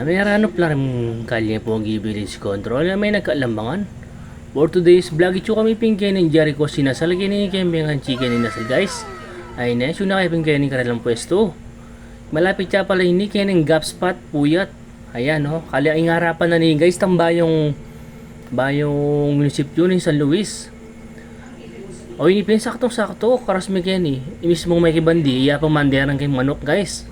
Panayaranop lang kalye po ang Village Control na may nagkaalambangan. For today's vlog, ito kami pingkin ng Jericho sinasal kini kembingan chicken ni nasal guys. Ay na, so na kayo pingkin ng kanilang pwesto. Malapit siya pala ini kaya ng gap spot puyat. Ayan oh, kali ang harapan na ni guys tambayong munisipyo ni San Luis. O ini pin sakto karas may kani. Mismong may kibandi, iya pamanderan kay manok guys.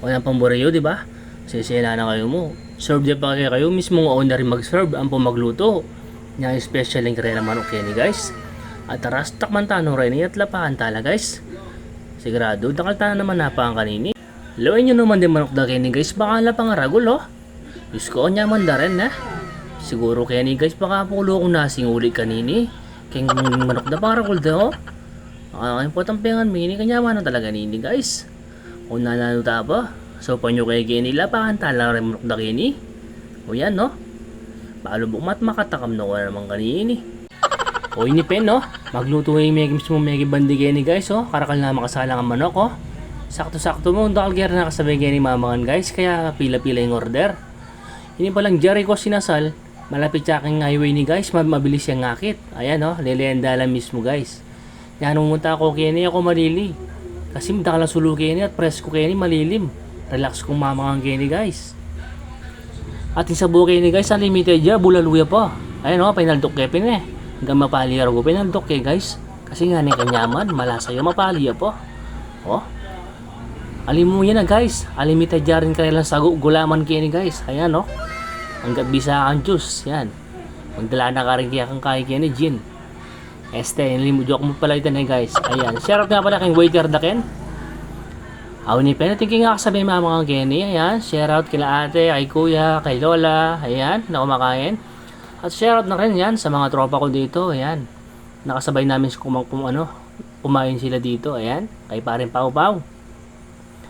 O yan pamboreyo, di ba? Sisila na kayo mo. Serve din pa kayo mismong owner rin mag-serve ang pamagluto. Yan yung special yung kaya manok kaya ni guys. At taras takman tanong rin at lapahan tala guys. Sigurado, dakal tayo naman napaan kanini. Lawin nyo naman din manok da kaya ni guys. Baka lapang aragol oh. Diyos ko, nyaman da rin siguro kaya ni guys baka pulo kong nasing uli kanini. Kaya manok da paragol da oh. Ang potang mini kanyaman na talaga nini guys. Kung nananuta pa. So panyo kay gini lapahan tala rin manok da kini. O yan no. Balubok mat makatakam na ko naman kanini. O ini pen no. Magluto yung mismo megi bandi kini guys oh. Karakal na makasalang ang manok oh. Sakto-sakto mo dakal ger na kasabay kini mamangan guys. Kaya pila-pila yung order. Ini palang Jericho sinasal. Malapit sa aking highway ni guys. Mabilis yung ngakit. Ayan oh. Lilenda lang mismo guys. Yan umunta ako kini ako malili. Kasi madakalang sulo kini at presko kini malilim. Relax kong mamangang kini guys. At yung sabu kini guys unlimited ya. Bulaluya pa. Ayan o, pinaldok kaya pin hanggang mapaliya ko pinaldok kaya guys. Kasi nga ni kanyaman. Malasa yung mapaliya pa. O. Alim mo yan na guys. Unlimited ya rin kaya lang sago. Gulaman kini guys. Ayan o. Hanggang bisa ang juice. Yan. Magdala na ka rin kaya kang kaya kini gin. Nilimudyo ako mo pala ito na guys. Ayan. Share out nga pala kayong waiter da ken. Aw ni Pena, thinking nga kasabay mga Kenny. Ayan, share out kila ate, kay kuya, kay lola. Ayan, na kumakain. At share out na rin yan sa mga tropa ko dito. Ayan, nakasabay namin kumain sila dito. Ayan, kay parin Pau-Pau.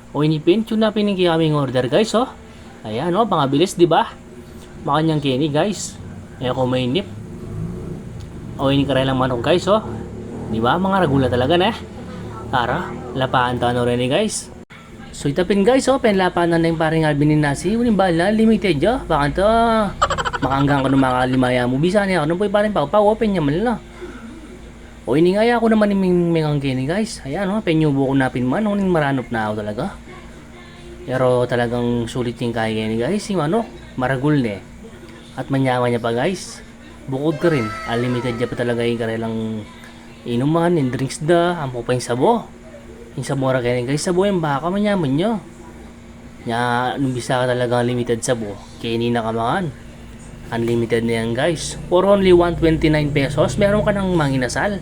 O inipin, tune na piningki kaming order guys oh. Ayan oh, pangabilis diba? Makanyang Kenny guys. Ayan ko mainip. O ini karelang manok guys oh. Diba, mga ragula talaga na Tara, lapaan tano rin guys. So itapin guys oh, penlapanan na yung paring Alvin ni Nasi. Uling bala, limited ya. Baka to, makanggang ko ng mga kalimaya mo. Bisa niya ako nung po yung paring Pau-Pau, open niya man lang. O iningaya ako naman yung mga kini guys. Ayan oh, penyubo ko napin man. Uling maranop na ako talaga. Pero talagang sulit yung kaya kini guys. Yung maragul ne. At manyawa niya pa guys. Bukod ka rin, unlimited ya pa talaga yung karelang inuman, and drinks da. Ampo pa yung sabo. Yung sabora kaya guys, sabo yung baka manyaman nyo. Nya, nung bisa ka talagang limited sabo, kaya hindi nakamangan. Unlimited na yan guys. For only 129 pesos, meron ka ng manginasal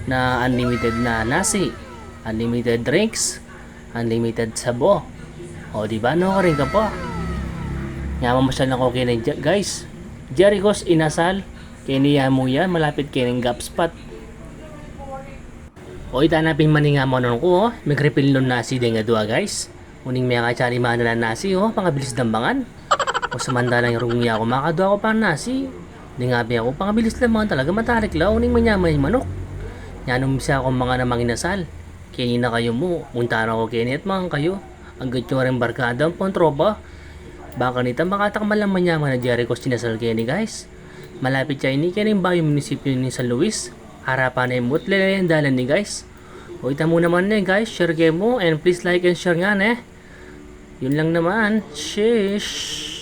na unlimited na nasi, unlimited drinks, unlimited sabo. O diba, no ka rin ka po. Nya, mamasyal na ko kaya guys. Jericho's inasal, kaya niya mo yan, malapit kaya ng gap spot. O itanapin maninga mo nun ko, mag-refill nun nasi din nga doa guys. Uning may kachari mana na nasi pangabilis dambangan. O samandalang yung rungi ako, makadua ko pa nasi. Di nga ako, pangabilis dambangan talaga matarik la, uning manyaman yung manok. Yanong bisa akong mga namang inasal. Kini na kayo mo, muntara ko kini at mga kayo. Ang gatyo rin barkada ang pantropa. Baka nita makatakman lang manyaman na Jericho sinasal kini guys. Malapit siya ini kini ba yung munisipyo ni San Luis. Harapan na yung mutle na yung dalan ni guys. O ita mo naman guys, share game mo and please like and share nga Yun lang naman. Sheesh.